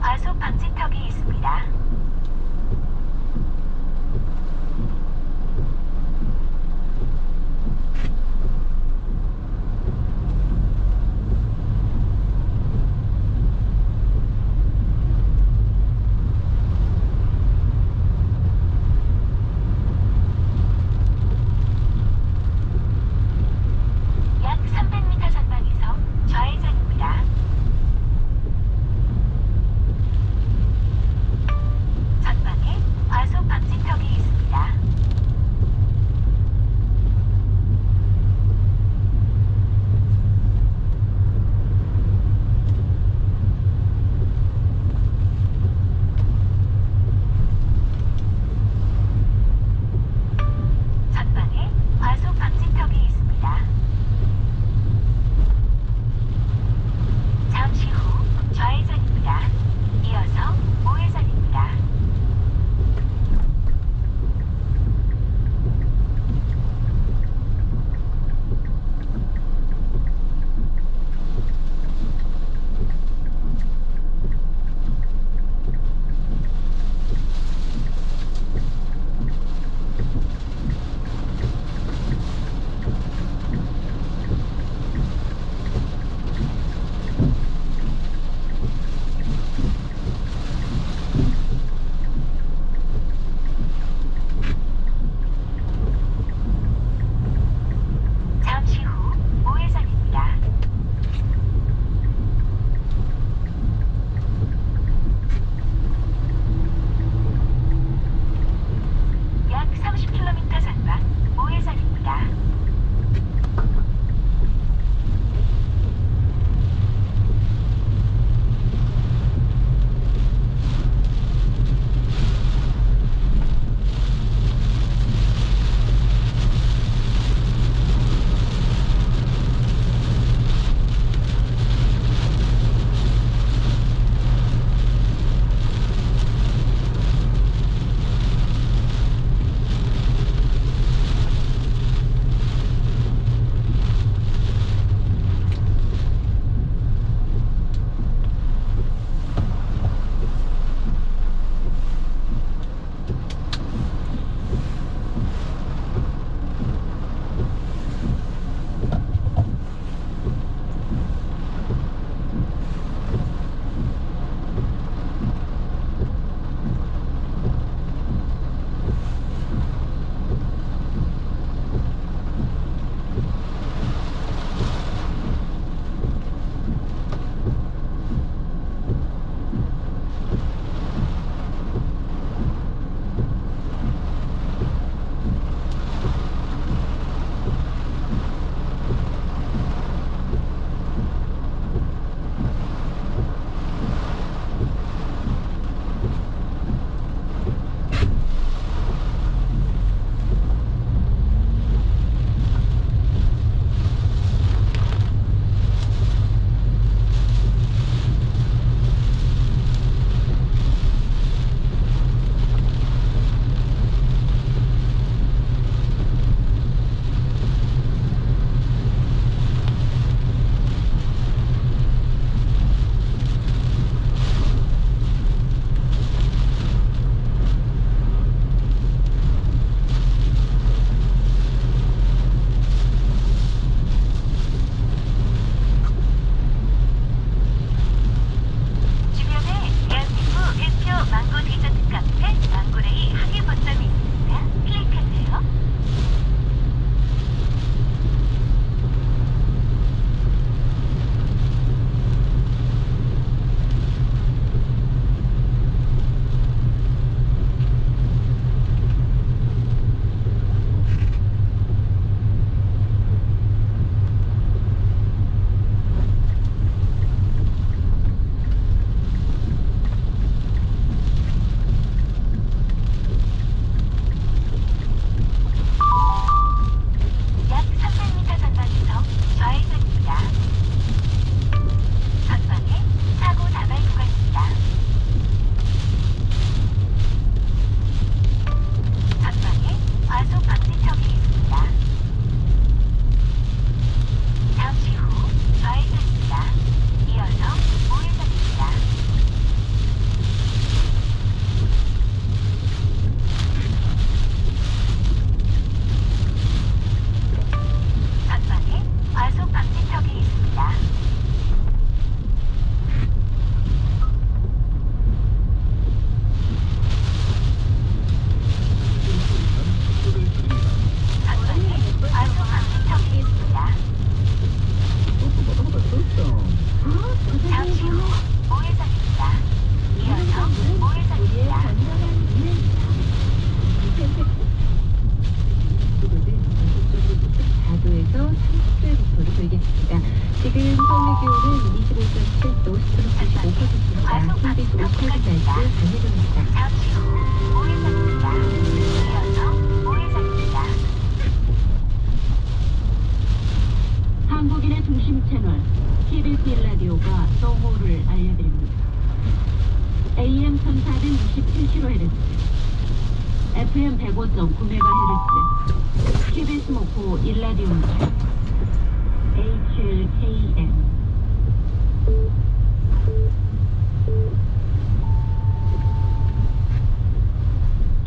과속 방지턱이 있습니다. 약 300m 전방에서 좌회전입니다. KBS 오태기까지 전해드립니다. 잠시 후 우회전입니다. 이어서 우회전입니다. 한국인의 중심 채널 KBS 1라디오가 정오를 알려드립니다. AM 1467kHz, FM 105.9MHz, KBS 목포 1라디오입니다. HLKM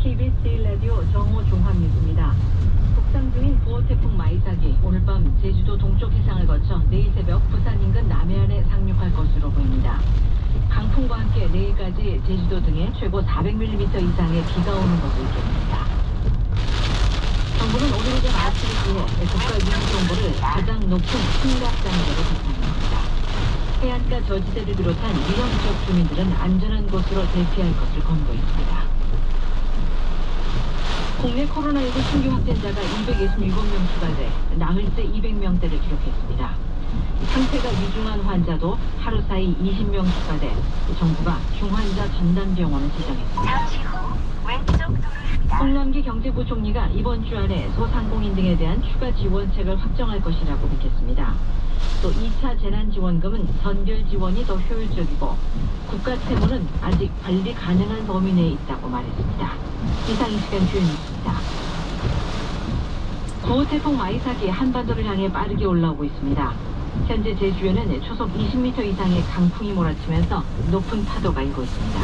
KBS 1라디오 정오 종합뉴스입니다. 북상 중인 구호 태풍 마이삭이 오늘 밤 제주도 동쪽 해상을 거쳐 내일 새벽 부산 인근 남해안에 상륙할 것으로 보입니다. 강풍과 함께 내일까지 제주도 등에 최고 400mm 이상의 비가 오는 것으로 예상됩니다. 정부는 오늘 오전 9시에 국가위기정보를 가장 높은 심각 단계로 집행합니다. 해안가 저지대를 비롯한 위험 지역 주민들은 안전한 곳으로 대피할 것을 권고했습니다. 국내 코로나19 신규 확진자가 267명 추가돼 나흘째 200명대를 기록했습니다. 상태가 위중한 환자도 하루 사이 20명 추가돼 정부가 중환자 전담병원을 지정했습니다. 잠시 후 왼쪽 도로입니다. 홍남기 경제부총리가 이번 주 안에 소상공인 등에 대한 추가 지원책을 확정할 것이라고 밝혔습니다. 또 2차 재난지원금은 선별 지원이 더 효율적이고 국가 채무는 아직 관리 가능한 범위 내에 있다고 말했습니다. 이상 이 시간 주요 뉴스입니다. 구호 태풍 마이삭이 한반도를 향해 빠르게 올라오고 있습니다. 현재 제주에는 초속 20m 이상의 강풍이 몰아치면서 높은 파도가 일고 있습니다.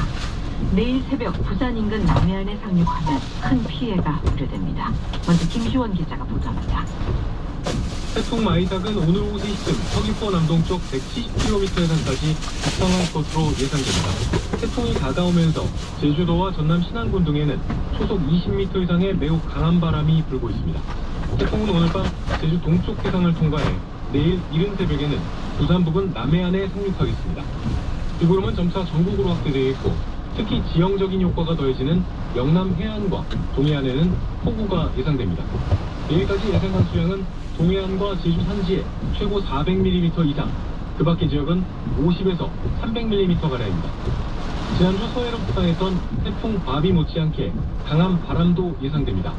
내일 새벽 부산 인근 남해안에 상륙하면 큰 피해가 우려됩니다. 먼저 김시원 기자가 보도합니다. 태풍 마이삭은 오늘 오후 3시쯤 서귀포 남동쪽 170km 해상까지 북상할 것으로 예상됩니다. 태풍이 다가오면서 제주도와 전남 신안군 등에는 초속 20m 이상의 매우 강한 바람이 불고 있습니다. 태풍은 오늘 밤 제주 동쪽 해상을 통과해 내일 이른 새벽에는 부산 부근 남해안에 상륙하겠습니다. 이 구름은 점차 전국으로 확대되어 있고 특히 지형적인 효과가 더해지는 영남 해안과 동해안에는 폭우가 예상됩니다. 내일까지 예상한 수량은 동해안과 제주 산지에 최고 400mm 이상, 그 밖의 지역은 50에서 300mm가량입니다. 지난주 서해로 북상했던 태풍 바비 못지않게 강한 바람도 예상됩니다.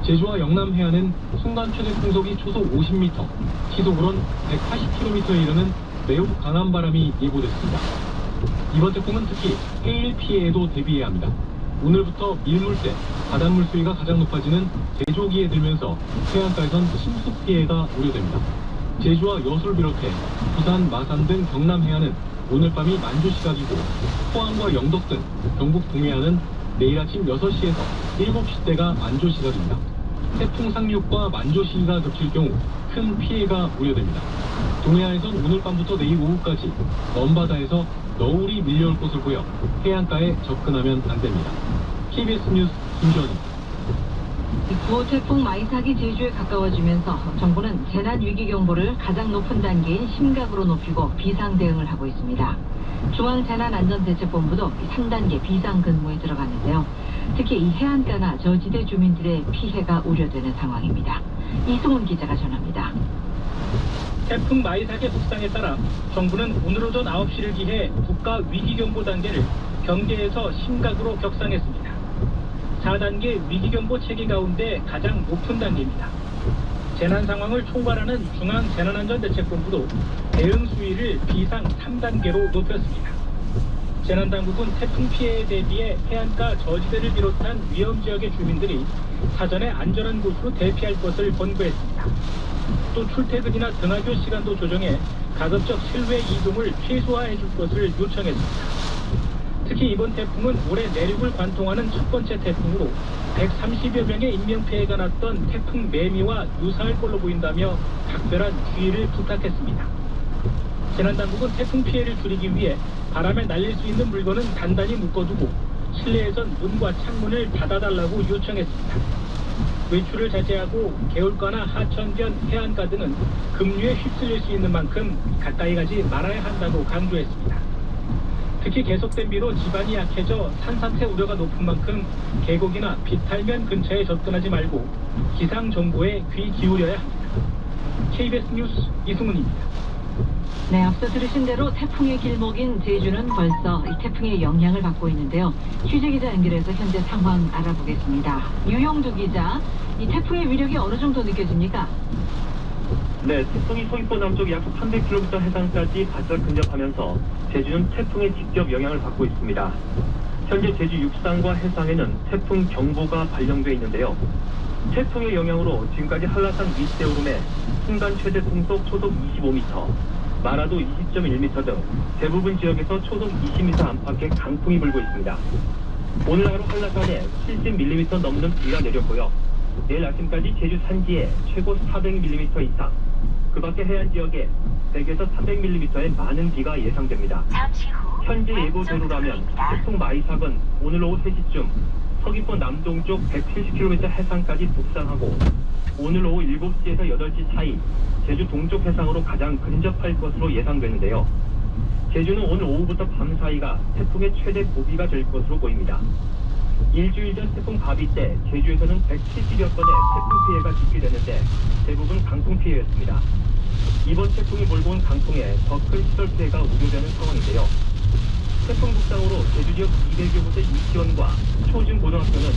제주와 영남 해안은 순간 최대 풍속이 초속 50m, 시속으론 180km에 이르는 매우 강한 바람이 예보됐습니다. 이번 태풍은 특히 해일 피해에도 대비해야 합니다. 오늘부터 밀물대, 바닷물 수위가 가장 높아지는 제조기에 들면서 해안가에선 침수 피해가 우려됩니다. 제주와 여수를 비롯해 부산, 마산 등 경남 해안은 오늘 밤이 만조 시각이고 포항과 영덕 등 경북 동해안은 내일 아침 6시에서 7시대가 만조 시각입니다. 태풍 상륙과 만조 시기가 겹칠 경우 큰 피해가 우려됩니다. 동해안에선 오늘 밤부터 내일 오후까지 먼바다에서 너울이 밀려올 것을 보여 해안가에 접근하면 안 됩니다. KBS 뉴스 김지원입니다. 구호 태풍 마이삭이 제주에 가까워지면서 정부는 재난위기경보를 가장 높은 단계인 심각으로 높이고 비상 대응을 하고 있습니다. 중앙재난안전대책본부도 3단계 비상근무에 들어갔는데요. 특히 이 해안가나 저지대 주민들의 피해가 우려되는 상황입니다. 이승훈 기자가 전합니다. 태풍 마이삭의 북상에 따라 정부는 오늘 오전 9시를 기해 국가 위기경보 단계를 경계에서 심각으로 격상했습니다. 4단계 위기경보 체계 가운데 가장 높은 단계입니다. 재난 상황을 총괄하는 중앙재난안전대책본부도 대응 수위를 비상 3단계로 높였습니다. 재난당국은 태풍 피해에 대비해 해안가 저지대를 비롯한 위험 지역의 주민들이 사전에 안전한 곳으로 대피할 것을 권고했습니다. 또 출퇴근이나 등하교 시간도 조정해 가급적 실외 이동을 최소화해 줄 것을 요청했습니다. 특히 이번 태풍은 올해 내륙을 관통하는 첫 번째 태풍으로 130여 명의 인명피해가 났던 태풍 매미와 유사할 걸로 보인다며 각별한 주의를 부탁했습니다. 재난당국은 태풍 피해를 줄이기 위해 바람에 날릴 수 있는 물건은 단단히 묶어두고 실내에선 문과 창문을 닫아달라고 요청했습니다. 외출을 자제하고 개울가나 하천변 해안가 등은 급류에 휩쓸릴 수 있는 만큼 가까이 가지 말아야 한다고 강조했습니다. 특히 계속된 비로 지반이 약해져 산사태 우려가 높은 만큼 계곡이나 비탈면 근처에 접근하지 말고 기상정보에 귀 기울여야 합니다. KBS 뉴스 이승훈입니다. 네, 앞서 들으신 대로 태풍의 길목인 제주는 벌써 이 태풍의 영향을 받고 있는데요. 취재기자 연결해서 현재 상황 알아보겠습니다. 유용두 기자, 이 태풍의 위력이 어느 정도 느껴집니까? 네, 태풍이 서귀포 남쪽 약 300km 해상까지 바짝 근접하면서 제주는 태풍의 직접 영향을 받고 있습니다. 현재 제주 육상과 해상에는 태풍 경보가 발령돼 있는데요. 태풍의 영향으로 지금까지 한라산 윗세오름에 순간 최대 풍속 초속 25m, 마라도 20.1m 등 대부분 지역에서 초속 20m 안팎의 강풍이 불고 있습니다. 오늘 하루 한라산에 70mm 넘는 비가 내렸고요. 내일 아침까지 제주 산지에 최고 400mm 이상, 그 밖에 해안 지역에 100에서 300mm의 많은 비가 예상됩니다. 잠시 후 현재 왼쪽 예보대로라면 도로입니다. 태풍 마이삭은 오늘 오후 3시쯤 서귀포 남동쪽 170km 해상까지 북상하고 오늘 오후 7시에서 8시 사이 제주 동쪽 해상으로 가장 근접할 것으로 예상되는데요. 제주는 오늘 오후부터 밤 사이가 태풍의 최대 고비가 될 것으로 보입니다. 일주일 전 태풍 바비 때 제주에서는 170여 건의 태풍 피해가 집계됐는데 대부분 강풍 피해였습니다. 이번 태풍이 몰고 온 강풍에 더 큰 시설 피해가 우려되는 상황인데요. 태풍 북상으로 제주 지역 200여 곳의 유치원과 초중고등학교는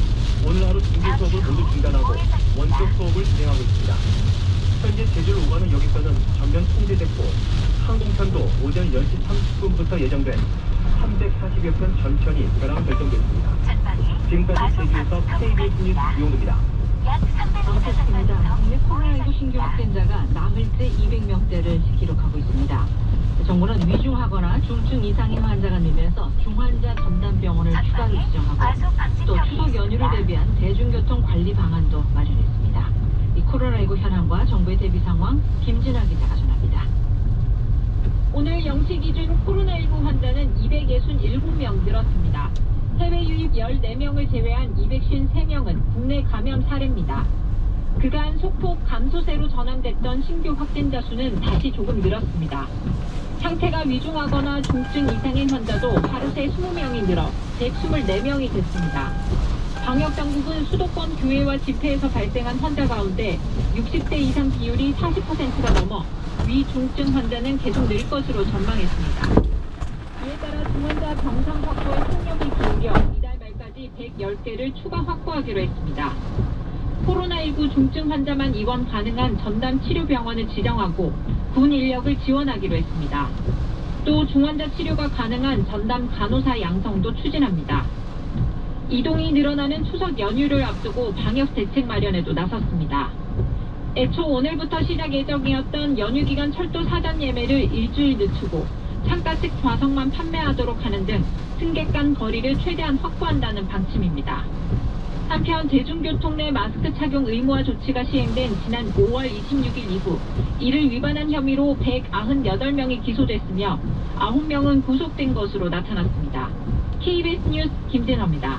오늘 하루 중계 수업을 모두 중단하고 원격 수업을 진행하고 있습니다. 현재 제주를 오가는 여객선은 전면 통제됐고 항공편도 오전 10시 30분부터 예정된 340여 편 전편이 변화가 결정됐습니다. 지금까지 제주에서 KBS 뉴스 유용두입니다. 약 300m 그렇습니다. 상방에서 국내 코로나19 신규 확진자가 나흘째 200명대를 기록하고 있습니다. 정부는 위중하거나 중증 이상의 환자가 늘면서 중환자 전담병원을 추가로 지정하고 또 추석 연휴를 대비한 대중교통 관리 방안도 마련했습니다. 이 코로나19 현황과 정부의 대비 상황 김진아 기자가 전합니다. 오늘 0시 기준 코로나19 환자는 267명 늘었습니다. 해외 유입 14명을 제외한 253명은 국내 감염 사례입니다. 그간 소폭 감소세로 전환됐던 신규 확진자 수는 다시 조금 늘었습니다. 상태가 위중하거나 중증 이상인 환자도 하루 새 20명이 늘어 124명이 됐습니다. 방역당국은 수도권 교회와 집회에서 발생한 환자 가운데 60대 이상 비율이 40%가 넘어 위중증 환자는 계속 늘 것으로 전망했습니다. 이에 따라 중환자 병상 확보에 속력이 기울여 이달 말까지 110개를 추가 확보하기로 했습니다. 코로나19 중증 환자만 입원 가능한 전담 치료병원을 지정하고 군 인력을 지원하기로 했습니다. 또 중환자 치료가 가능한 전담 간호사 양성도 추진합니다. 이동이 늘어나는 추석 연휴를 앞두고 방역 대책 마련에도 나섰습니다. 애초 오늘부터 시작 예정이었던 연휴 기간 철도 사전 예매를 일주일 늦추고 창가식 좌석만 판매하도록 하는 등 승객 간 거리를 최대한 확보한다는 방침입니다. 한편 대중교통 내 마스크 착용 의무화 조치가 시행된 지난 5월 26일 이후 이를 위반한 혐의로 198명이 기소됐으며 9명은 구속된 것으로 나타났습니다. KBS 뉴스 김진호입니다.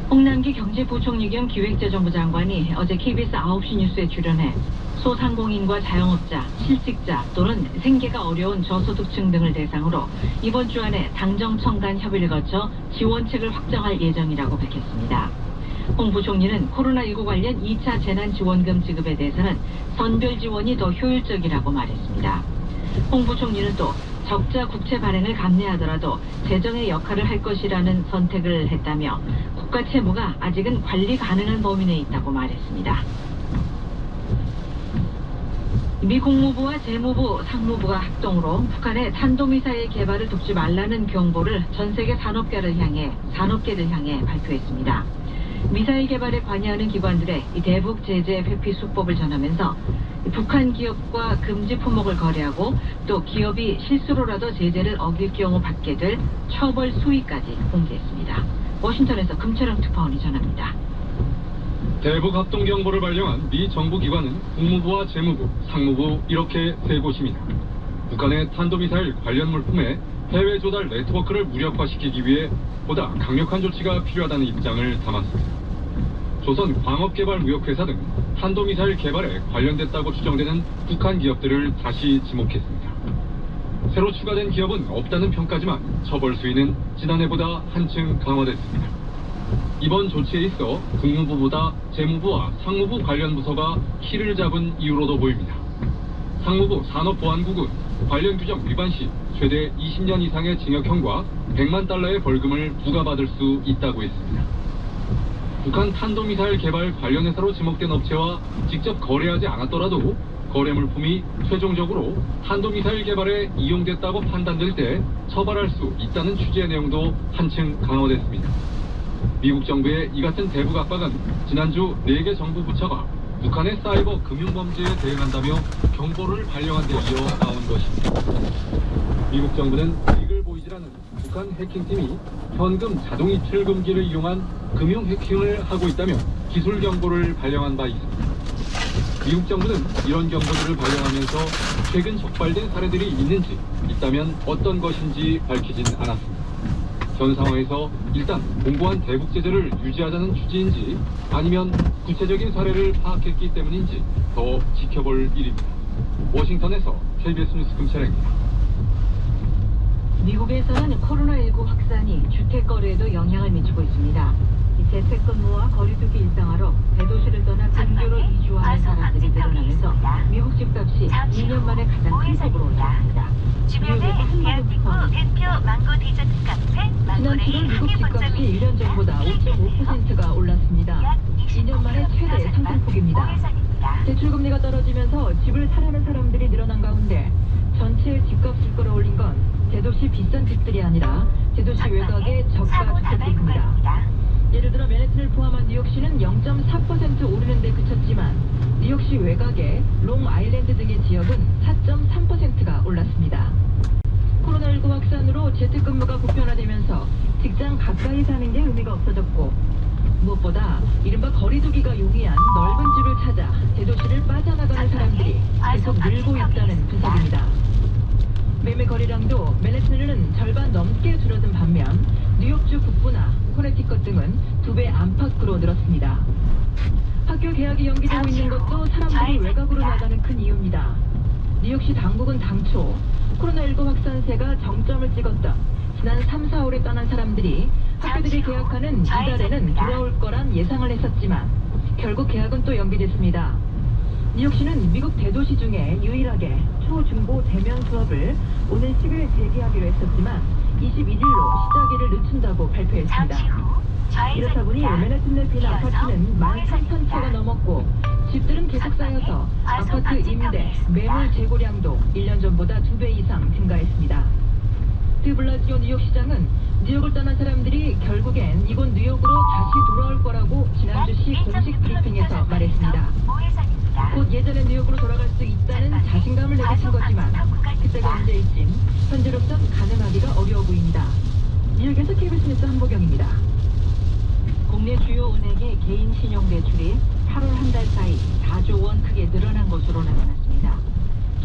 홍남기 경제부총리 겸 기획재정부 장관이 어제 KBS 9시 뉴스에 출연해 소상공인과 자영업자, 실직자 또는 생계가 어려운 저소득층 등을 대상으로 이번 주 안에 당정청 간 협의를 거쳐 지원책을 확정할 예정이라고 밝혔습니다. 홍 부총리는 코로나19 관련 2차 재난지원금 지급에 대해서는 선별 지원이 더 효율적이라고 말했습니다. 홍 부총리는 또 적자 국채 발행을 감내하더라도 재정의 역할을 할 것이라는 선택을 했다며 국가 채무가 아직은 관리 가능한 범위 내에 있다고 말했습니다. 미 국무부와 재무부, 상무부가 합동으로 북한의 탄도미사일 개발을 돕지 말라는 경보를 전 세계 산업계를 향해 발표했습니다. 미사일 개발에 관여하는 기관들의 대북 제재 회피 수법을 전하면서 북한 기업과 금지 품목을 거래하고 또 기업이 실수로라도 제재를 어길 경우 받게 될 처벌 수위까지 공개했습니다. 워싱턴에서 금철영 특파원이 전합니다. 대북 합동 경보를 발령한 미 정부 기관은 국무부와 재무부, 상무부 이렇게 세 곳입니다. 북한의 탄도미사일 관련 물품의 해외 조달 네트워크를 무력화시키기 위해 보다 강력한 조치가 필요하다는 입장을 담았습니다. 조선 광업개발무역회사 등 탄도미사일 개발에 관련됐다고 추정되는 북한 기업들을 다시 지목했습니다. 새로 추가된 기업은 없다는 평가지만 처벌 수위는 지난해보다 한층 강화됐습니다. 이번 조치에 있어 국무부보다 재무부와 상무부 관련 부서가 키를 잡은 이유로도 보입니다. 상무부 산업보안국은 관련 규정 위반 시 최대 20년 이상의 징역형과 100만 달러의 벌금을 부과받을 수 있다고 했습니다. 북한 탄도미사일 개발 관련 회사로 지목된 업체와 직접 거래하지 않았더라도 거래 물품이 최종적으로 탄도미사일 개발에 이용됐다고 판단될 때 처벌할 수 있다는 취지의 내용도 한층 강화됐습니다. 미국 정부의 이 같은 대북 압박은 지난주 4개 정부 부처가 북한의 사이버 금융범죄에 대응한다며 경보를 발령한 데 이어 나온 것입니다. 미국 정부는 리글보이즈라는 북한 해킹팀이 현금 자동 이출 금기를 이용한 금융 해킹을 하고 있다며 기술 경보를 발령한 바 있습니다. 미국 정부는 이런 경보들을 발령하면서 최근 적발된 사례들이 있는지 있다면 어떤 것인지 밝히진 않았습니다. 현 상황에서 일단 공고한 대북 제재를 유지하자는 취지인지 아니면 구체적인 사례를 파악했기 때문인지 더 지켜볼 일입니다. 워싱턴에서 KBS 뉴스 금철입니다. 미국에서는 코로나19 확산이 주택 거래에도 영향을 미치고 있습니다. 재택근무와 거리두기 일상화로 대도시를 떠나 근교로 이주하는 사람들이 늘어나면서 미국 집값이 2년 만에 가장 큰 폭으로 올랐습니다. 주변에 대한민국 대표 망고 디저트 카페 지난 7월 미국 집값이 1년 전보다 5.5%가 올랐습니다. 2년 만에 최대 상승폭입니다. 대출금리가 떨어지면서 집을 사려는 사람들이 늘어난 가운데 전체 집값을 끌어올린 건 대도시 비싼 집들이 아니라 대도시 외곽의 저가 주택들입니다. 예를 들어 맨해튼을 포함한 뉴욕시는 0.4% 오르는 데 그쳤지만 뉴욕시 외곽의 롱아일랜드 등의 지역은 4.3%가 올랐습니다. 코로나19 확산으로 재택근무가 보편화되면서 직장 가까이 사는 게 의미가 없어졌고 무엇보다 이른바 거리두기가 용이한 넓은 집을 찾아 대도시를 빠져나가는 사람들이 계속 늘고 있다는 분석입니다. 매매 거래량도 맨해튼은 절반 넘게 줄어든 반면 뉴욕주 북부나 코네티컷 등은 2배 안팎으로 늘었습니다. 학교 개학이 연기되고 있는 것도 사람들이 외곽으로 나가는 큰 이유입니다. 뉴욕시 당국은 당초 코로나19 확산세가 정점을 찍었던 지난 3, 4월에 떠난 사람들이 학교들이 개학하는 이달에는 돌아올 거란 예상을 했었지만 결국 개학은 또 연기됐습니다. 뉴욕시는 미국 대도시 중에 유일하게 초, 중고 대면 수업을 오는 10일 재개하기로 했었지만 22일로 시작일을 늦춘다고 발표했습니다. 이렇다 보니 맨해튼 내 빈 아파트는 13,000채가 넘었고 집들은 계속 쌓여서 아파트 임대, 매물 재고량도 1년 전보다 2배 이상 증가했습니다. 드블라지오 뉴욕시장은 뉴욕을 떠난 사람들이 결국엔 이곳 뉴욕으로 다시 돌아올 거라고 지난주시 공식 브리핑에서 말했습니다. 곧 예전의 뉴욕으로 돌아갈 수 있다는 자신감을 내비친 거지만 그때가 언제일진 현재로선 가능하기가 어려워 보입니다. 뉴욕에서 KBS 뉴스 한보경입니다. 국내 주요 은행의 개인 신용 대출이 8월 한 달 사이 4조 원 크게 늘어난 것으로 나타났습니다.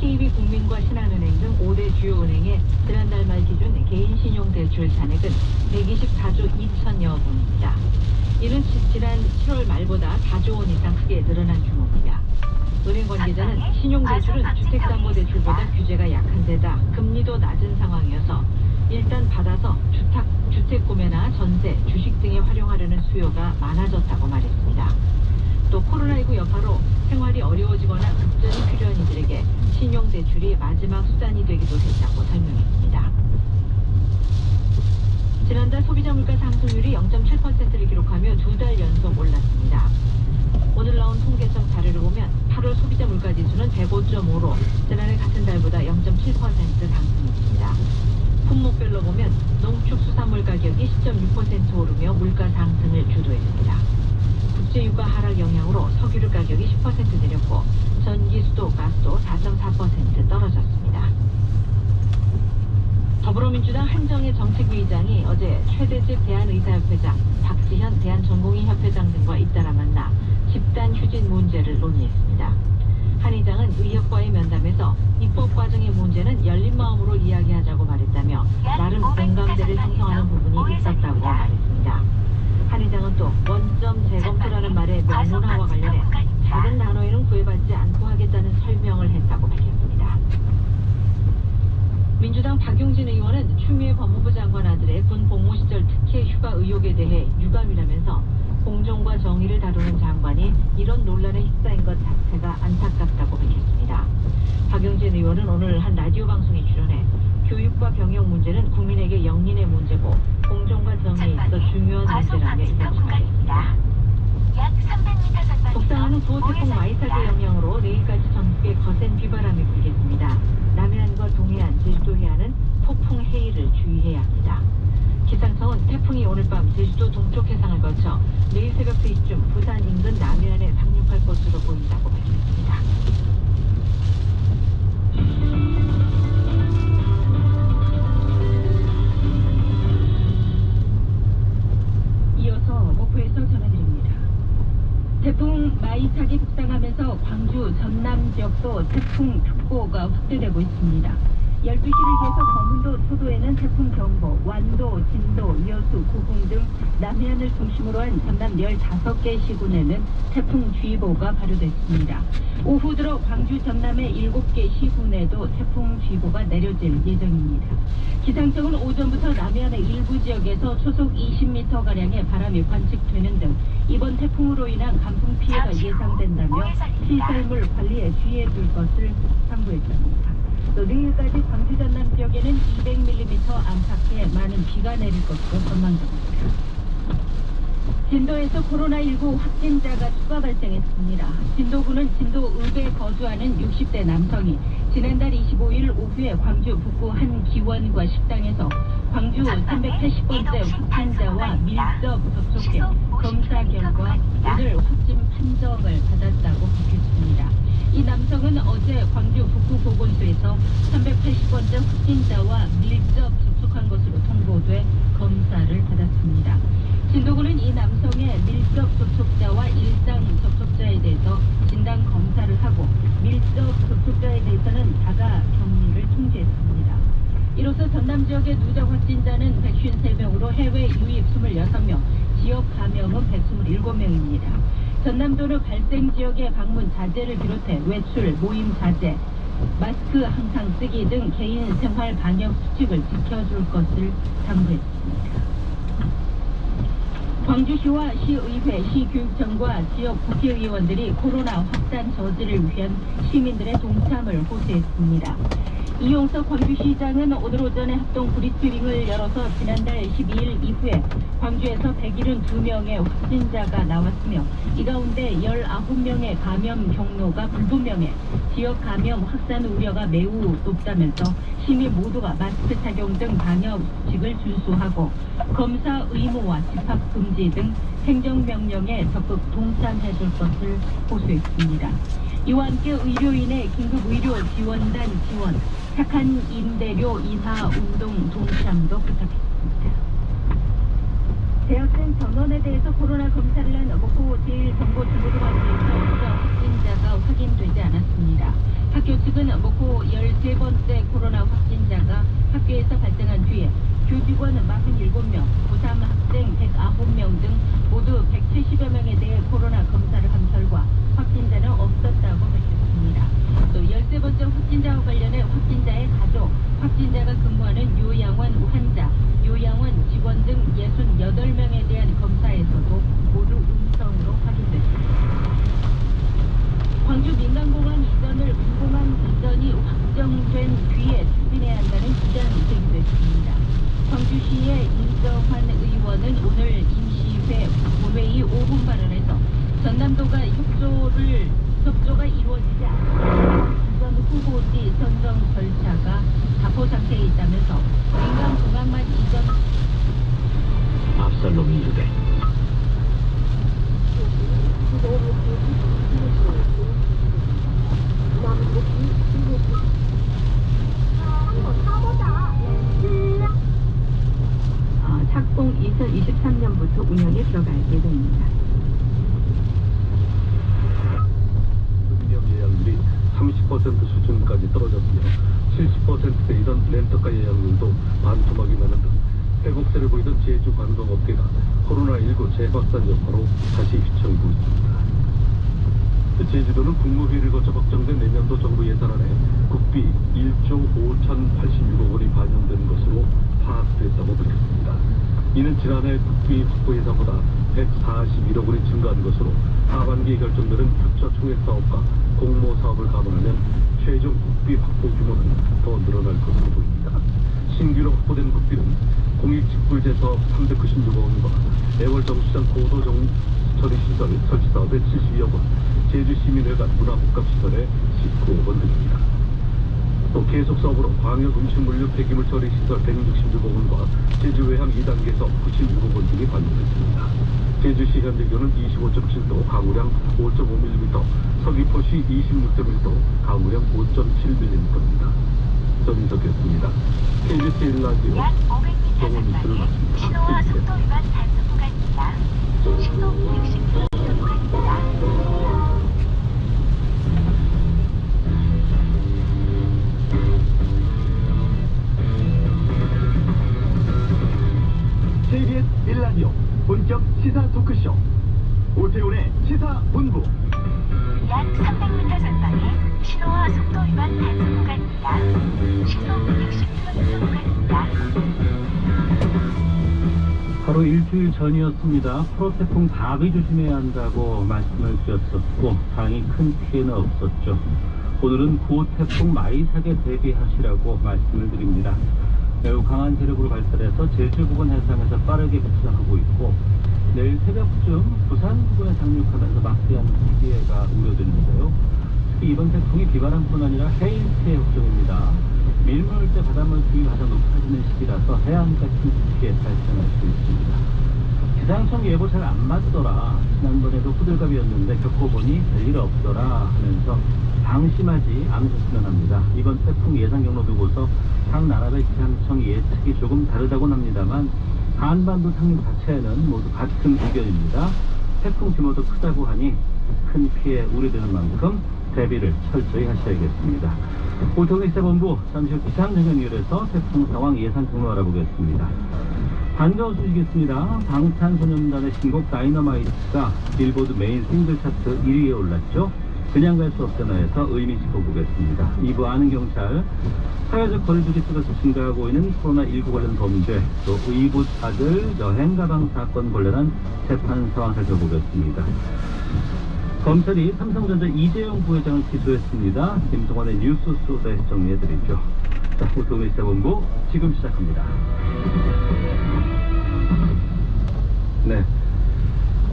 KB국민과 신한은행 등 5대 주요 은행의 지난달 말 기준 개인 신용 대출 잔액은 124조 2천여 원입니다. 이는 지난 7월 말보다 4조 원 이상 크게 늘어난 규모입니다. 은행 관계자는 신용대출은 주택담보대출보다 규제가 약한 데다 금리도 낮은 상황이어서 일단 받아서 주택 구매나 전세, 주식 등에 활용하려는 수요가 많아졌다고 말했습니다. 또 코로나19 여파로 생활이 어려워지거나 급전이 필요한 이들에게 신용대출이 마지막 수단이 되기도 했다고 설명했습니다. 지난달 소비자 물가 상승률이 0.7%를 기록하며 2달 연속 올랐습니다. 오늘 나온 통계청 자료를 보면 8월 소비자 물가 지수는 105.5로 지난해 같은 달보다 0.7% 상승했습니다. 품목별로 보면 농축수산물 가격이 10.6% 오르며 물가 상승을 주도했습니다. 국제유가 하락 영향으로 석유류 가격이 10% 내렸고 전기, 수도, 가스도 4.4% 떨어졌습니다. 더불어민주당 한정혜 정책위의장이 어제 최대집 대한의사협회장, 박지현 대한전공의협회장 등과 잇따라 만나 집단 휴진 문제를 논의했습니다. 한 의장은 의협과의 면담에서 입법 과정의 문제는 열린 마음으로 이야기하자고 말했다며 나름 공감대를 형성하는 부분이 있었다고 말했습니다. 한 의장은 또 원점 재검토라는 말의 명문화와 관련해 작은 단어에는 구애받지 않고 하겠다는 설명을 했다고 밝혔습니다. 민주당 박용진 의원은 추미애 법무부 장관 아들의 군 복무 시절 특혜 휴가 의혹에 대해 유감이라면서 공정과 정의를 다루는 장관이 이런 논란에 휩싸인 것 자체가 안타깝다고 밝혔습니다. 박영진 의원은 오늘 한 라디오 방송에 출연해 교육과 병역 문제는 국민에게 영린의 문제고 공정과 정의에 있어 중요한 문제라며 이런 말했습니다. 약 300m 전방에서 북상하는 구호 태풍 마이삭의 영향으로 내일까지 전국에 거센 비바람이 불겠습니다. 남해안과 동해안, 제주도 해안은 폭풍 해일을 주의해야 합니다. 기상청은 태풍이 오늘 밤 제주도 동쪽 해상을 거쳐 내일 새벽 3시쯤 부산 인근 남해안에 상륙할 것으로 보인다고 밝혔습니다. 이어서 목포에서 전해드립니다. 태풍 마이삭이 북상하면서 광주, 전남 지역도 태풍 특보가 확대되고 있습니다. 12시를 기해서 거문도, 초도에는 태풍 경보, 완도, 진도, 여수, 고궁 등 남해안을 중심으로 한 전남 15개 시군에는 태풍 주의보가 발효됐습니다. 오후 들어 광주, 전남의 7개 시군에도 태풍 주의보가 내려질 예정입니다. 기상청은 오전부터 남해안의 일부 지역에서 초속 20m가량의 바람이 관측되는 등 이번 태풍으로 인한 강풍 피해가 예상된다며 시설물 관리에 주의해 줄 것을 당부했습니다. 또 내일까지 광주 전남 지역에는 200mm 안팎의 많은 비가 내릴 것으로 전망됩니다. 진도에서 코로나19 확진자가 추가 발생했습니다. 진도군은 진도읍에 거주하는 60대 남성이 지난달 25일 오후에 광주 북구 한 기원과 식당에서 광주 380번째 확진자와 밀접 접촉해 검사 결과 오늘 확진 판정을 받았다고 밝혔습니다. 이 남성은 어제 광주 북구 보건소에서 380번째 확진자와 밀접 접촉한 것으로 통보돼 검사를 받았습니다. 진도군은 이 남성의 밀접 접촉자와 일상 접촉자에 대해서 진단 검사를 하고 밀접 접촉자에 대해서는 자가 격리를 통지했습니다. 이로써 전남 지역의 누적 확진자는 153명으로 해외 유입 26명, 지역 감염은 127명입니다. 전남도는 발생 지역의 방문 자제를 비롯해 외출, 모임 자제, 마스크 항상 쓰기 등 개인 생활 방역 수칙을 지켜줄 것을 당부했습니다. 광주시와 시의회, 시교육청과 지역 국회의원들이 코로나 확산 저지를 위한 시민들의 동참을 호소했습니다. 이용석 광주시장은 오늘 오전에 합동 브리핑을 열어서 지난달 12일 이후에 광주에서 172명의 확진자가 나왔으며 이 가운데 19명의 감염 경로가 불분명해 지역 감염 확산 우려가 매우 높다면서 시민 모두가 마스크 착용 등 방역 수칙을 준수하고 검사 의무와 집합 금지 등 행정명령에 적극 동참해줄 것을 호소했습니다. 이와 함께 의료인의 긴급의료 지원단 지원, 착한 임대료 인하 운동 동참도 부탁했습니다. 대학생 전원에 대해서 코로나 검사를 한 목포 제1정보정보통합부에서 확진자가 확인되지 않았습니다. 학교 측은 목포 13번째 코로나 확진자가 학교에서 발생한 뒤에 교직원 47명, 고3 학생 109명 등 모두 170여 명에 대해 코로나 검사를 한 결과 확진자는 없었다고 밝혔습니다. 또 13번째 확진자와 관련해 확진자의 가족, 확진자가 근무하는 요양원 환자, 요양원 직원 등 68명에 대한 검사에서도 모두 음성으로 확인됐습니다. 광주 민간공항 이전을 공공항 이전이 확정된 뒤에 추진해야 한다는 주장이 제기됐습니다. 광주시의 임정환 의원은 오늘 임시회 본회의 5분 발언에서 전남도가 협조가 이루어지지 않고 이전 후보지 선정 절차가 답보 상태에 있다면서 민간공항만 이전 압살롬 이르되 착공 2023년부터 운영에 들어갈 예정입니다. 운영 예약률이 30% 수준까지 떨어졌으며 70%대이던 렌터카 예약률도 반토막이 나는 등 회복세를 보이던 제주 관광업계가 코로나19 재확산 여파로 다시 휘청이고 있습니다. 제주도는 국무회의를 거쳐 확정된 내년도 정부 예산안에 국비 1조 5,086억 원이 반영된 것으로 파악됐다고 밝혔습니다. 이는 지난해 국비 확보 예산보다 141억 원이 증가한 것으로 하반기에 결정되는 부처 총액 사업과 공모 사업을 감안하면 최종 국비 확보 규모는 더 늘어날 것으로 보입니다. 신규로 확보된 국비는 공익직불제 사업 396억 원과 애월 정수장 고도 처리시설 설치 사업에 72억 원, 제주시민회관 문화복합시설에 19억 원 등입니다. 또 계속 사업으로 광역 음식물류 폐기물 처리시설 166억 원과 제주외항 2단계에서 96억 원 등이 반영됐습니다. 제주시 현재 기온은 25.7도, 강우량 5.5mm, 서귀포시 26.1도, 강우량 5.7mm입니다. 전인석이었습니다. KBS 1라디오 약 500m 정원 뉴스를 전방에 신호와 마칩니다. 속도 위반 단속 구간입니다. 신호 60km 구간입니다. KBS 1라디오 본격 시사 토크쇼 오태훈의 시사본부. 약 300m 전방에 신호와 속도 위반 단속 구간입니다. 신호 60km 구간입니다. 바로 일주일 전이었습니다. 프로태풍 바비 조심해야 한다고 말씀을 드렸었고 다행히 큰 피해는 없었죠. 오늘은 고태풍 마이삭에 대비하시라고 말씀을 드립니다. 매우 강한 세력으로 발달해서 제주 부근 해상에서 빠르게 북상하고 있고 내일 새벽쯤 부산 부근에 상륙하면서 막대한 피해가 우려되는데요. 특히 이번 태풍이 비바람뿐 아니라 해일 피해 걱정입니다. 밀물때 바닷물 수위가 가장 높아지는 시기라서 해안까지 큰 피해 발생할 수 있습니다. 기상청 예보 잘 안 맞더라, 지난번에도 호들갑이었는데 겪어보니 별일 없더라 하면서 방심하지 않으셨으면 합니다. 이번 태풍 예상 경로 두고서 각 나라의 기상청 예측이 조금 다르다곤 합니다만 한반도 상륙 자체는 모두 같은 의견입니다. 태풍 규모도 크다고 하니 큰 피해 우려되는 만큼 대비를 철저히 하셔야겠습니다. 오태훈의 시사본부, 잠시 후 기상정전위원회에서 태풍 상황 예상 경로 알아보겠습니다. 반가운 소식이겠습니다. 방탄소년단의 신곡 다이너마이트가 빌보드 메인 싱글 차트 1위에 올랐죠. 그냥 갈 수 없잖아에서 의미 짚어보겠습니다. 2부 아는 경찰, 사회적 거리두기 속에서 증가하고 있는 코로나19 관련 범죄, 또 의붓 아들 여행 가방 사건 관련한 재판 상황 살펴보겠습니다. 검찰이 삼성전자 이재용 부회장을 기소했습니다. 김동완의 뉴스 소다에 정리해드리죠. 자, 오태훈의 시사본부 지금 시작합니다. 네,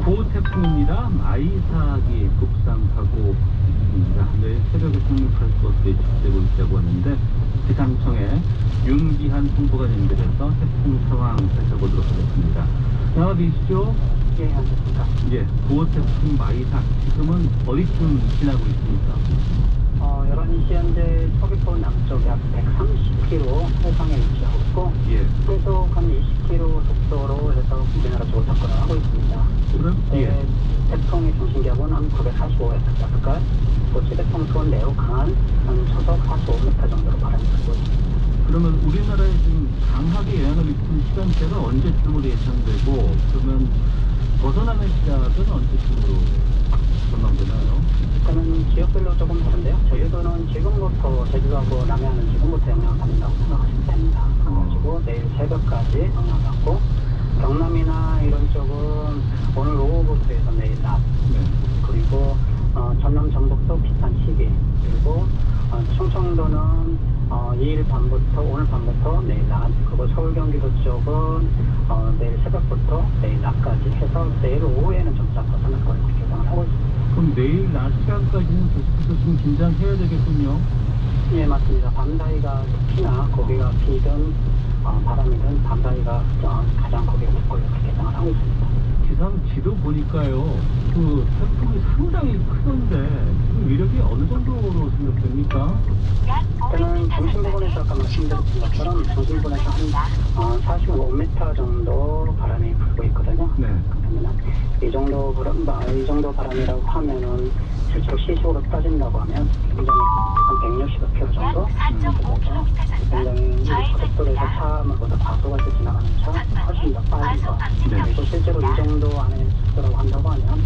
고태풍입니다. 마이삭이 북상하고 있습니다. 내일 새벽에 상륙할 것으로 예측되고 있다고 하는데 기상청에 윤기한 홍보관 연결해서 태풍 상황 살펴보도록 하겠습니다. 나와 계시죠? 예, 알겠습니다. 예, 고태풍 마이삭 지금은 어디쯤 지나고 있습니까? 11시 현재 서귀포 남쪽 약 130km 해상에 위치하고 있고 예. 계속 한 20km 속도로 해서 우리나라 쪽으로 접근을 하고 있습니다. 그럼? 예. 태풍의 중심기압은 한 945헥토파스칼, 또 최대풍 수온 매우 강한 한 초속 45m 정도로 바람이 불고 있습니다. 그러면 우리나라에 지금 강하게 영향을 미치는 시간대가 언제쯤으로 예상되고, 그러면 벗어나는 시작은 언제쯤으로 전망되나요? 일단은 지역별로 조금 다른데요. 제주도는 지금부터, 제주도하고 남해안은 지금부터 영향을 받는다고 생각하시면 됩니다. 그래가지고 내일 새벽까지 영향을 받고, 경남이나 이런 쪽은 오늘 오후부터 해서 내일 낮, 네. 그리고 전남 전북도 비슷한 시기, 그리고 충청도는 2일 밤부터, 오늘 밤부터 내일 낮, 그리고 서울 경기도 쪽은 내일 새벽부터 내일 낮까지 해서 내일 오후에는 점차 벗어날 걸 예상을 하고 있습니다. 그럼 내일 낮 시간까지는 계속해서 좀 긴장해야 되겠군요. 예, 맞습니다. 밤사이가 특히나 고비가 비든 바람이든 밤사이가 가장 고비가 높고 이렇게 예상을 하고 있습니다. 기상 지도 보니까요, 그 태풍이 상당히 크던데 지금 위력이 어느 정도로 생각됩니까? 저는 중심부근에서 아까 말씀드렸던 것처럼 중심부근에서 한 45m 정도 바람이 불고 있거든요. 네. 그러면 이 정도 바람이라고 하면은 실제로 시속으로 따진다고 하면 굉장히 한 160km 정도? 굉장히 고속도로에서 차보다 과속할 때 지나가는 차 훨씬 더 빠른 거. 그리고 실제로 이 정도 안에 속도라고 한다고 하면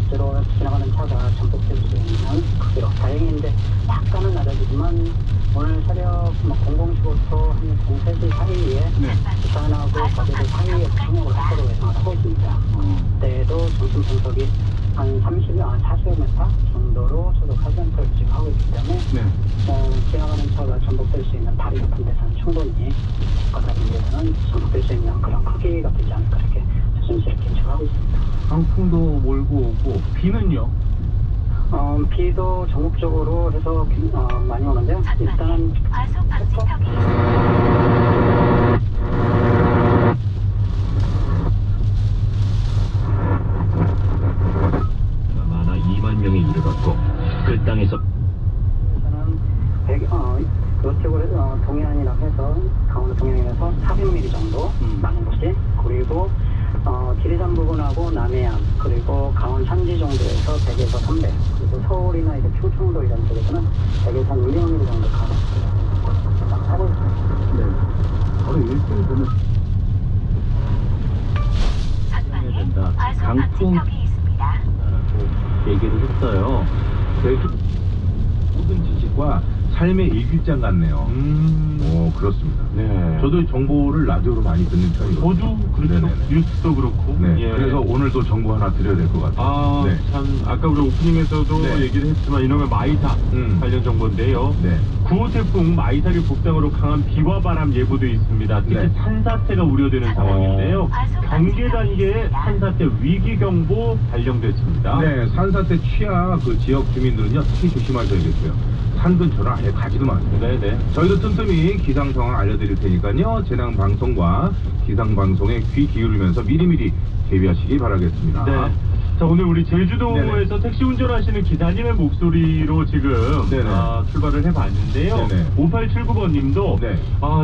실제로 지나가는 차가 전복될 수 있는 크기로. 다행히 이제 약간은 낮아지지만 오늘 새벽 00시부터 한 03시 사이에 부산하고 어제도 상위에 상륙을 할 거로 예상을 하고 있습니다. 그때도 중심 분석이 한 40여 m 정도로 초속 하전터를 지금 하고 있기 때문에 지나가는 차가 전복될 수 있는 다리 같은 데서는 충분히 바다를 위해서는 전복될 수 있는 그런 크기가 되지 않을까 이렇게 조심스럽게 예측하고 있습니다. 강풍도 몰고 오고 비는요? 비도 전국적으로 해서 많이 오는데요. 일단 과속 방지턱이 많아 2만 명에 이르렀고 그 땅에서 이쪽으로 동해안이라고 해서 강원도 동해안에서 400mm 정도 많은 곳이 그리고 지리산 부근하고 남해안 그리고 강원 산지 정도에서 100에서 300 그리고 서울이나 이제 충청도 이런 쪽에서는 100에서 한 200mm 정도 하고 있습니다. 네. 바로 일주일 되면 전방에 된다. 과속 강풍 방지턱이 있습니다. 라고 얘기를 했어요. 모든 지식과 삶의 일기장 같네요. 그렇습니다. 네. 저도 정보를 라디오로 많이 듣는 편이거든요. 저도 그렇죠. 네네네. 뉴스도 그렇고. 네. 예. 그래서 오늘도 정보 하나 드려야 될 것 같아요. 아, 네. 참, 아까 우리 오프닝에서도 네. 얘기를 했지만 이놈의 마이사 관련 정보인데요. 네. 9호 태풍 마이사기 북상으로 강한 비와 바람 예보도 있습니다. 특히 네. 산사태가 우려되는 상황인데요. 경계 단계에 산사태 위기경보 발령됐습니다. 네, 산사태 취하 그 지역 주민들은요 특히 조심하셔야겠고요. 산 근처는 아예 가지도 마세요. 네네. 저희도 틈틈이 기상 상황 알려드릴 테니까요. 재난 방송과 기상 방송에 귀 기울이면서 미리미리 대비하시기 바라겠습니다. 네. 자, 오늘 우리 제주도에서 네네. 택시 운전하시는 기사님의 목소리로 지금 출발을 해봤는데요. 5879번님도 네.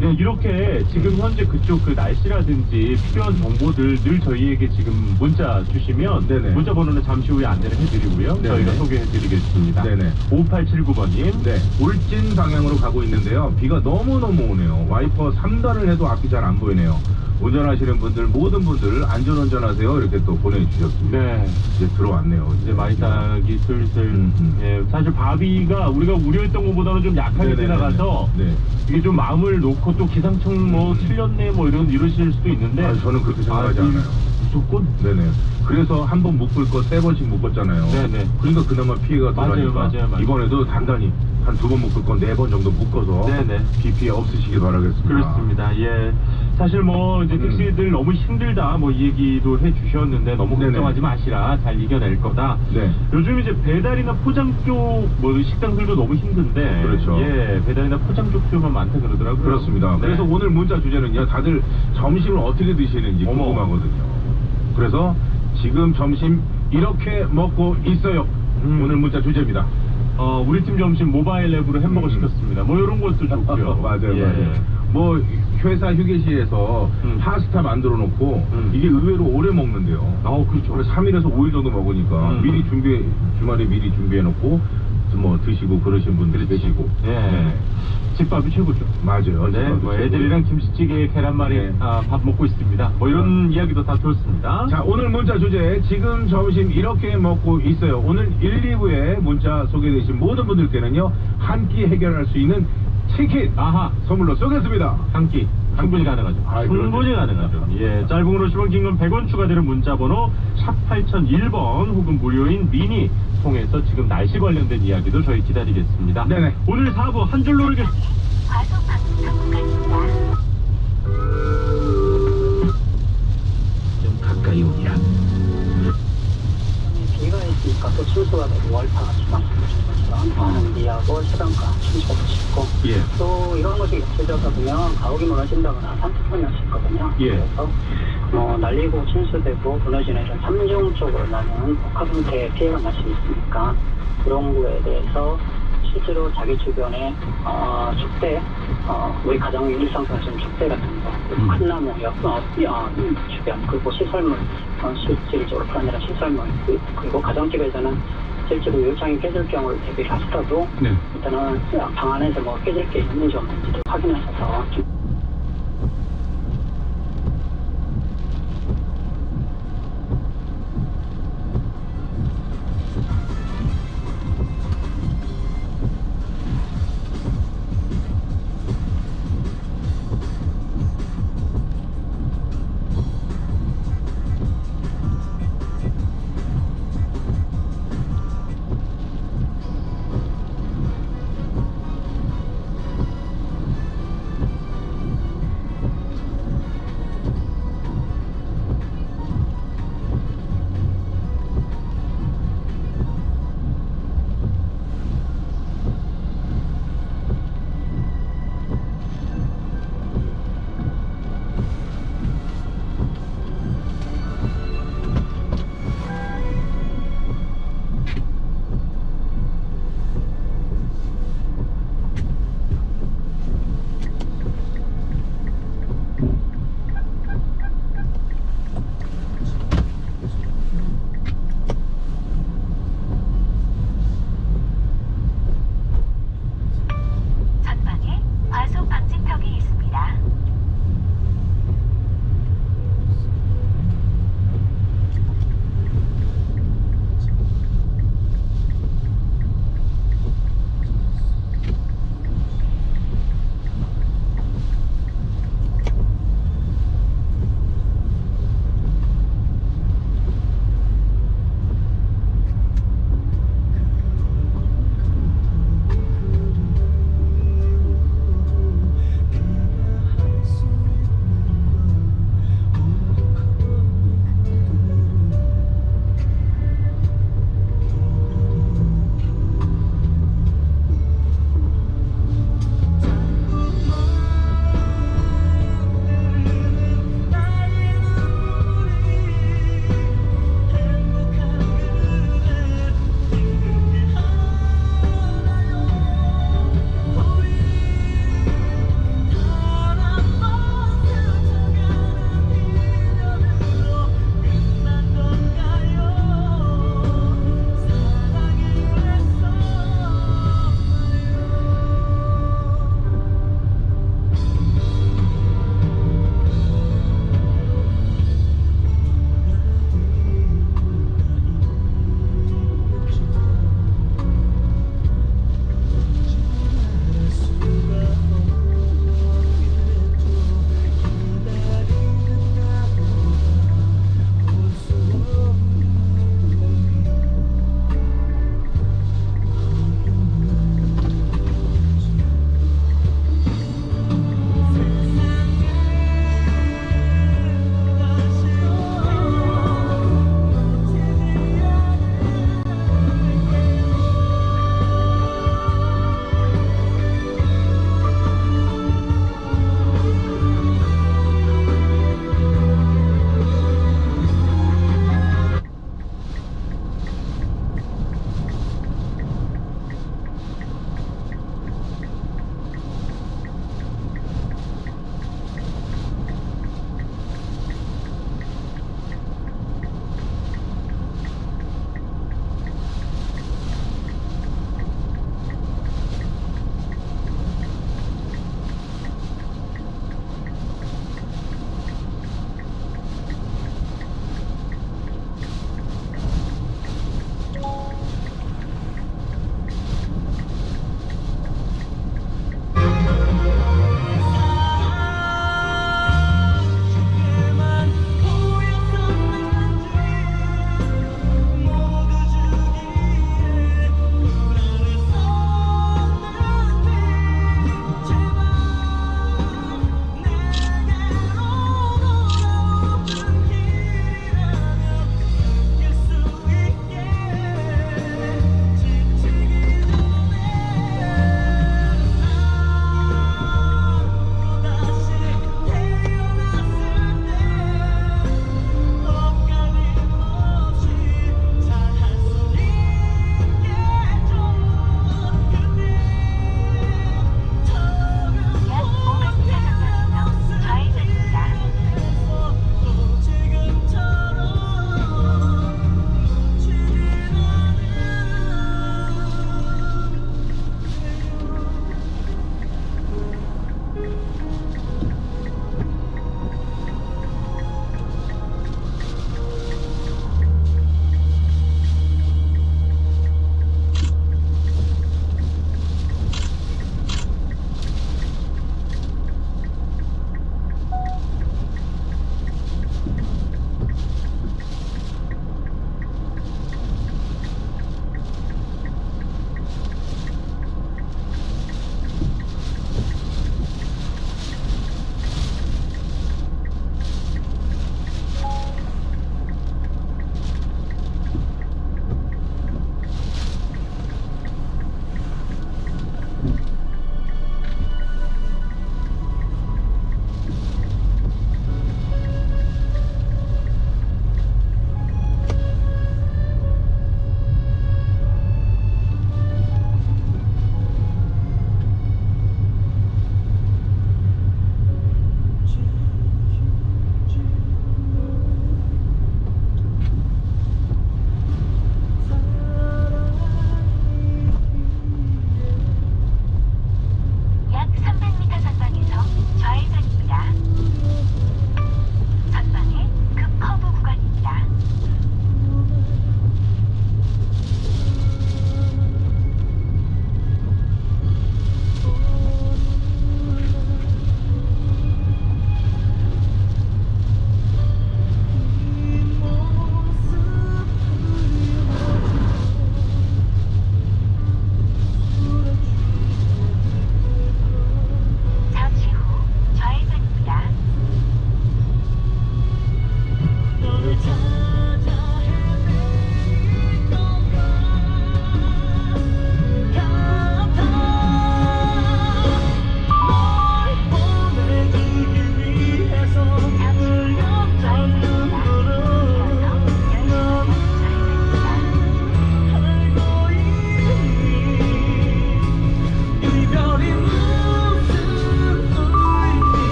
네, 이렇게 지금 현재 그쪽 그 날씨라든지 필요한 정보들 늘 저희에게 지금 문자 주시면 네네. 문자 번호는 잠시 후에 안내를 해드리고요. 네네. 저희가 소개해드리겠습니다. 네네. 5879번님. 네, 울진 방향으로 가고 있는데요. 비가 너무너무 오네요. 와이퍼 3단을 해도 앞이 잘 안 보이네요. 운전하시는 분들 모든 분들 안전운전하세요 이렇게 또 보내주셨습니다. 네. 이제 들어왔네요. 이제 마이삭이 슬슬 예, 사실 바비가 우리가 우려했던 것보다는 좀 약하게 네네네네. 지나가서 네. 이게 좀 마음을 놓고 또 기상청 뭐 틀렸네 뭐 이러실 수도 있는데 아, 저는 그렇게 생각하지 않아요. 무조건 네네. 그래서 한 번 묶을 거 3번씩 묶었잖아요. 네네. 그러니까 그나마 피해가 덜하니까 맞아요. 이번에도 단단히 한 2번 묶을 건 4번 정도 묶어서 네네. 비 피해 없으시길 바라겠습니다. 그렇습니다. 예. 사실 뭐 이제 택시들 너무 힘들다 뭐 이 얘기도 해주셨는데 너무 네네. 걱정하지 마시라 잘 이겨낼 거다. 네. 요즘 이제 배달이나 포장 쪽 뭐 식당들도 너무 힘든데 그렇죠. 예, 배달이나 포장 쪽 수요만 많다 그러더라고요. 그렇습니다. 네. 그래서 오늘 문자 주제는요. 다들 점심을 어떻게 드시는지 궁금하거든요. 그래서 지금 점심 이렇게 먹고 있어요. 오늘 문자 주제입니다. 우리 팀 점심 모바일 앱으로 햄버거 시켰습니다. 뭐 이런 것도 좋고요. 맞아요, 예. 맞아요. 뭐 회사 휴게실에서 파스타 만들어 놓고 이게 의외로 오래 먹는데요. 그렇죠. 그래서 3일에서 5일 정도 먹으니까 미리 주말에 미리 준비해 놓고 뭐 드시고 그러신 분들이 계시고. 예. 네. 집밥이 최고죠. 맞아요. 네, 집밥이 뭐 최고예요. 애들이랑 김치찌개, 계란말이 네. 밥 먹고 있습니다. 뭐 이런 이야기도 다 들었습니다. 자, 오늘 문자 주제 지금 점심 이렇게 먹고 있어요. 오늘 1, 2부에 문자 소개되신 모든 분들께는요 한 끼 해결할 수 있는 치킨 선물로 쏘겠습니다. 한 끼 충분히 가능하죠. 충분히 가능하죠. 예, 짧은 걸 오시면 긴 건 100원 추가되는 문자 번호 샵 8001번 혹은 무료인 미니 통해서 지금 날씨 관련된 이야기도 저희 기다리겠습니다. 네네. 오늘 4부 한 줄 노르겠 과속 방지턱 구간입니다. 좀 가까이 오니라. 비가 있으니까 또 침수가 되고 월파가 주말씀하신 것처럼 많은 비하고 차단가 침수가 쉽고 예. 또 이런 것이 겹쳐져서 보면 가옥이 무너진다거나 산투폰이 하실거든요. 예. 그래서 날리고 침수되고 무너지는 이런 3중 쪽으로 나는 복합 형태의 피해가 날 수 있으니까 그런 거에 대해서 실제로 자기 주변에 축대, 우리 가정 일상생활에서는 축대 같은 거, 큰 나무 주변, 그리고 시설물, 실질적으로 아니라 시설물, 그리고 가정집에서는 실제로 요창이 깨질 경우를 대비를 하시더라도 일단은 방 안에서 뭐 깨질 게 있는지 없는지도 확인하셔서 좀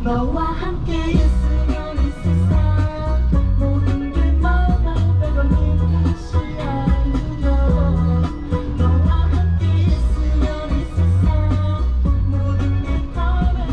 너와 함께 있으면 이 세상 모든 게 너만 빼고는 다시 아는 너 너와 함께 있으면 이 세상 모든 게 너만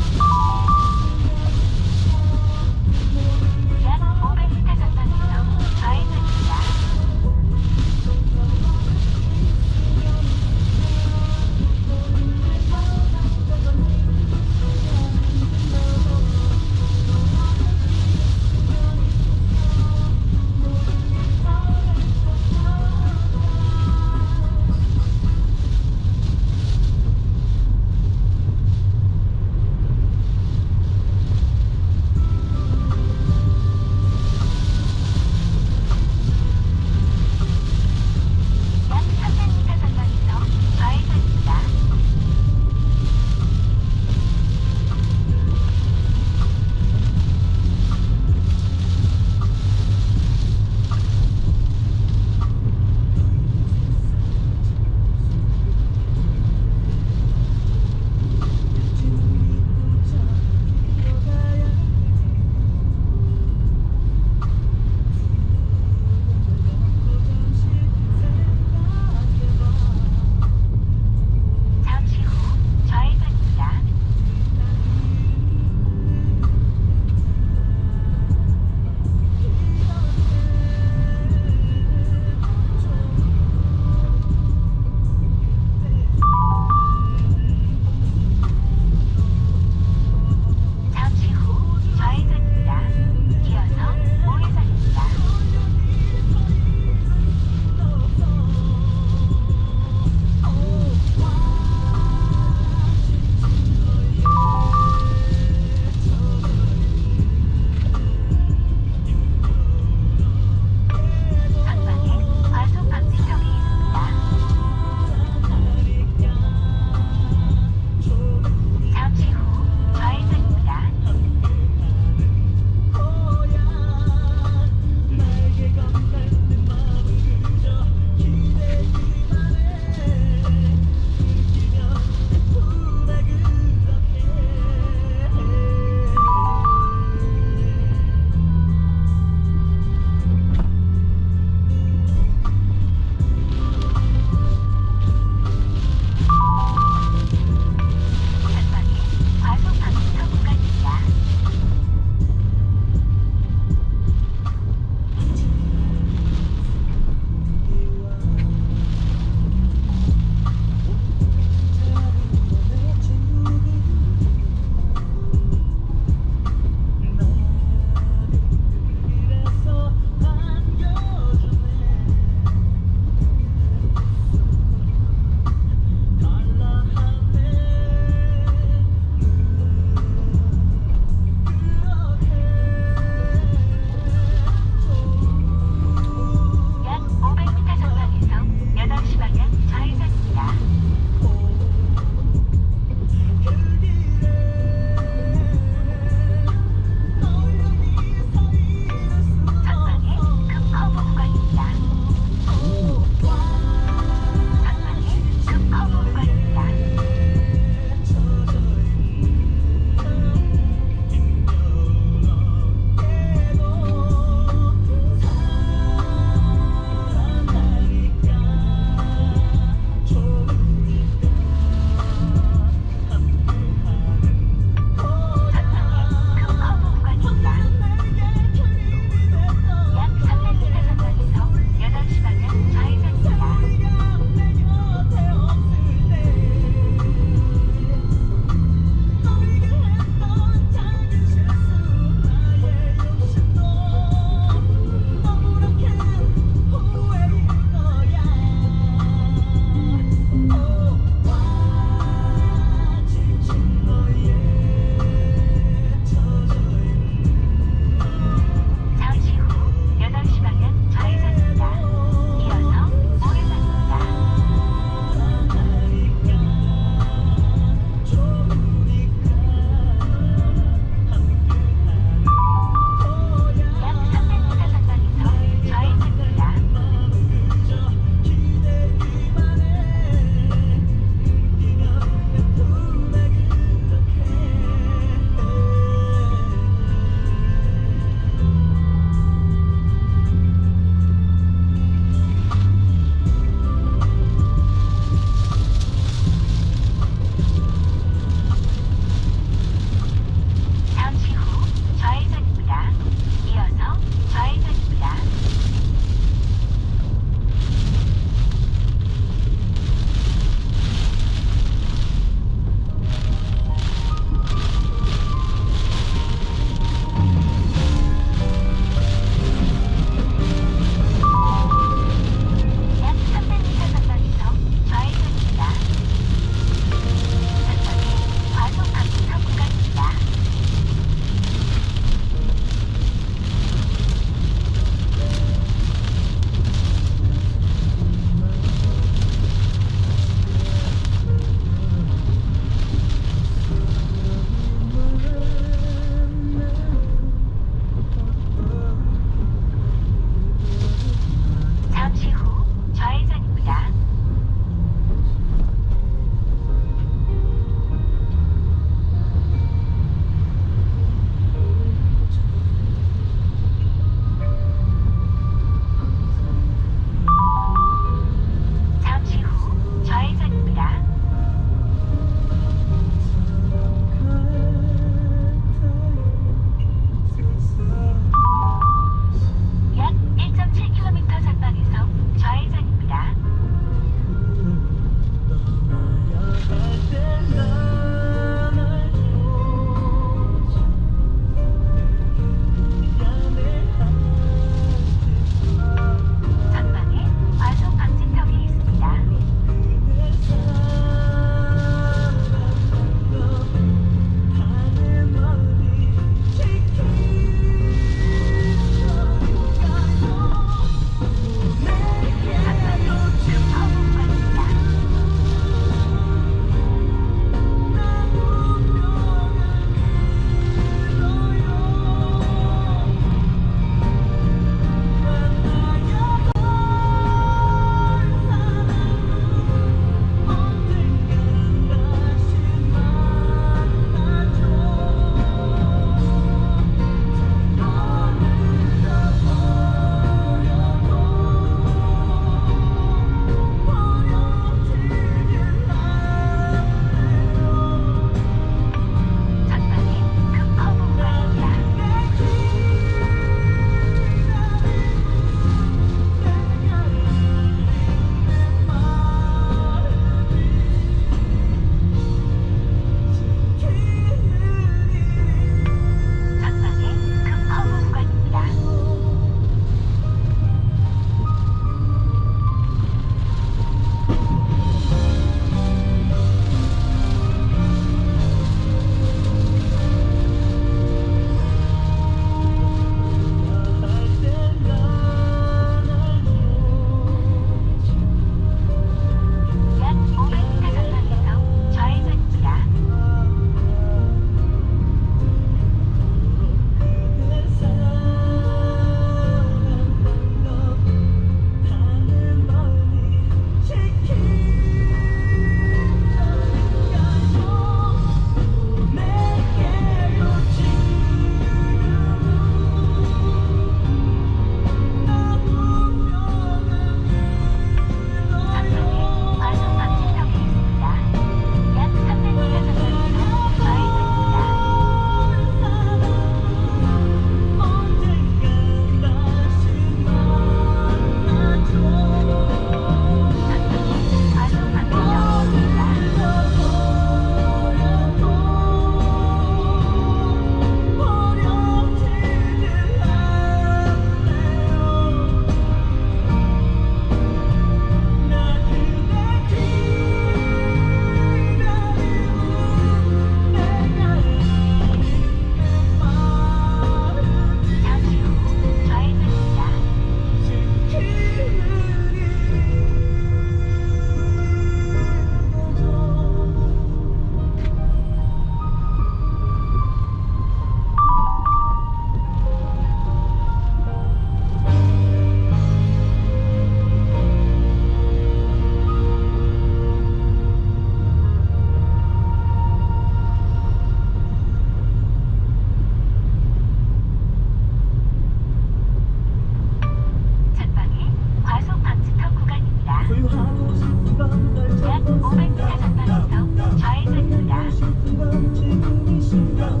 500m 전방에서 좌회전입니다. 지금 이 순간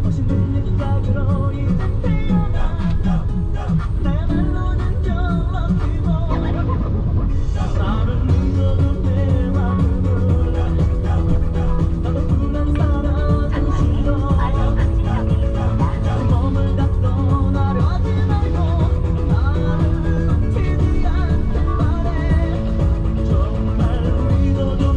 멋있는 일각으로 이제 태어나 나야말로는 정확히고 나를 믿어준 내 마음을 나도 그만 살아가고 싶어 몸을 다 떠나려지 말고 나를 놓치지 않길 바래 정말 믿어줘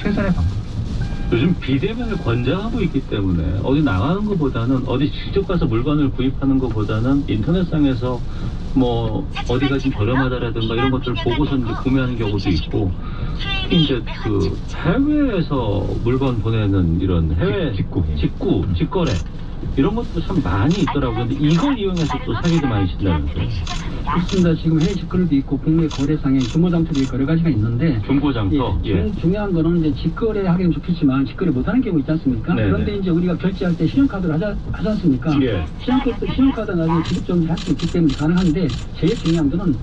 최선의 방법. 요즘 비대면을 권장하고 있기 때문에 어디 나가는 것보다는 어디 직접 가서 물건을 구입하는 것보다는 인터넷상에서 뭐 어디가 좀 저렴하다라든가 이런 것들을 보고서 이제 구매하는 경우도 있고, 특히 이제 그 해외에서 물건 보내는 이런 해외 직거래 이런 것도 참 많이 있더라고요. 근데 이걸 이용해서 또 사기도 많이 친다면서요. 그렇습니다. 지금 해외 직거래도 있고 국내 거래상에 중고장터도 있고 여러 가지가 있는데, 중고장터. 중요한 거는 이제 직거래 하기는 좋겠지만 직거래 못하는 경우 있지 않습니까? 네네. 그런데 이제 우리가 결제할 때 신용카드를 하지 않습니까? 예. 신용카드 나중에 지급정지 할 수 있기 때문에 가능한데, 제일 중요한 거는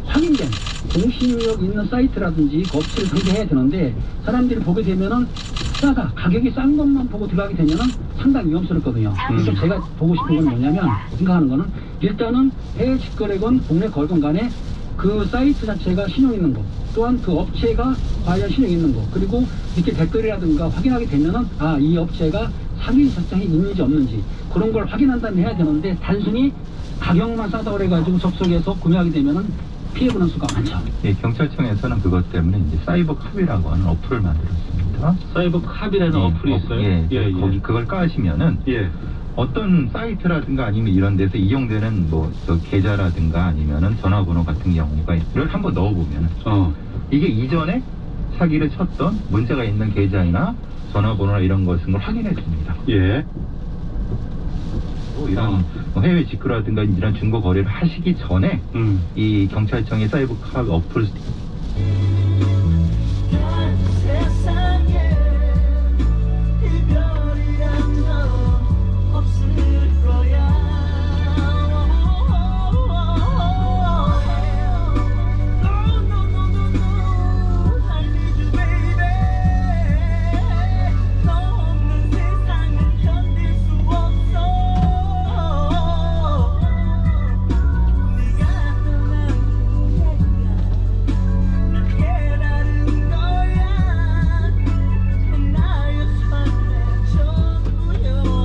확인된 공신력 있는 사이트라든지 그 업체를 상대해야 되는데, 사람들이 보게 되면은 가격이 싼 것만 보고 들어가게 되면은 상당히 위험스럽거든요. 그래서 제가 보고 싶은 건 뭐냐면, 생각하는 거는 일단은 해외 직거래건 국내 거래건 간에 그 사이트 자체가 신용 있는 거, 또한 그 업체가 과연 신용 있는 거, 그리고 밑에 댓글이라든가 확인하게 되면은 이 업체가 사기 설정이 있는지 없는지 그런 걸 확인한 다음에 해야 되는데, 단순히 가격만 싸다고 해가지고 접속해서 구매하게 되면은 피해 보는 수가 많죠. 예, 경찰청에서는 그것 때문에 이제 사이버 캅이라고 하는 어플을 만들었습니다. 사이버 캅이라는 어플이 있어요? 거기 그걸 까시면은 어떤 사이트라든가 아니면 이런 데서 이용되는 뭐 저 계좌라든가 아니면은 전화번호 같은 경우가 이걸 한번 넣어보면은 이게 이전에 사기를 쳤던 문제가 있는 계좌나 전화번호나 이런 것인 걸 확인했습니다. 예. 이런 해외 직거래라든가 이런 중고 거래를 하시기 전에 이 경찰청의 사이버 캅 어플 세상에 이별이란 너 없을 거야. No, I need you, baby. 너 없는 세상을 견딜 수 없어. 네가 떠난 후회가 날 깨달은 거야. 나의 삶의 전부였어.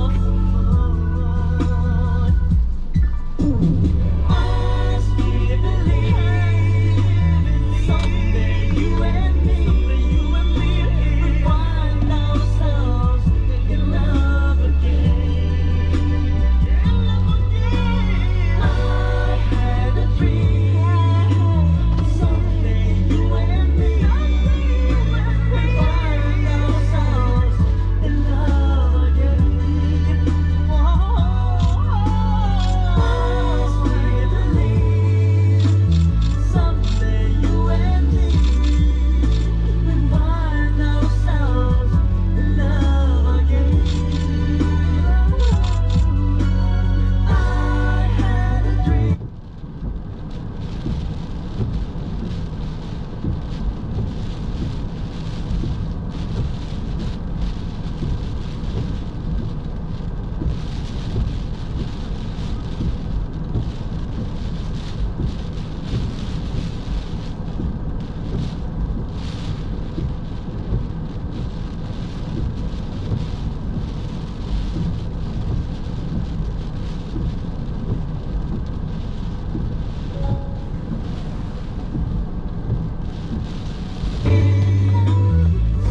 I still believe someday you and me will find ourselves in love again. I had a dream someday you and me will find ourselves in love again. I still believe someday you and me will find ourselves in love again. I had a dream.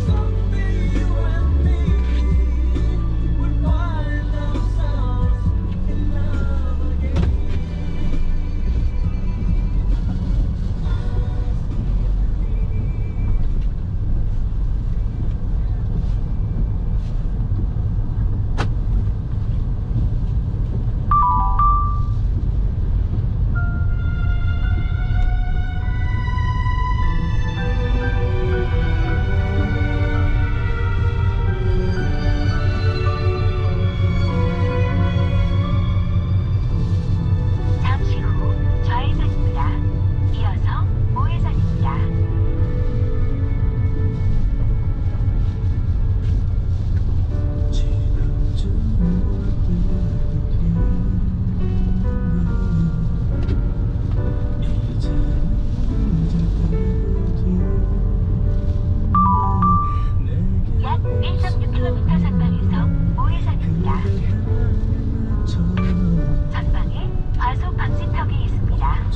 Someday you and me will find ourselves in love again. 잠시 후 좌회전입니다. 이어서 우회전입니다. 약 1.6km 전방에서 우회전입니다. 전방에 과속 방지턱이 있습니다.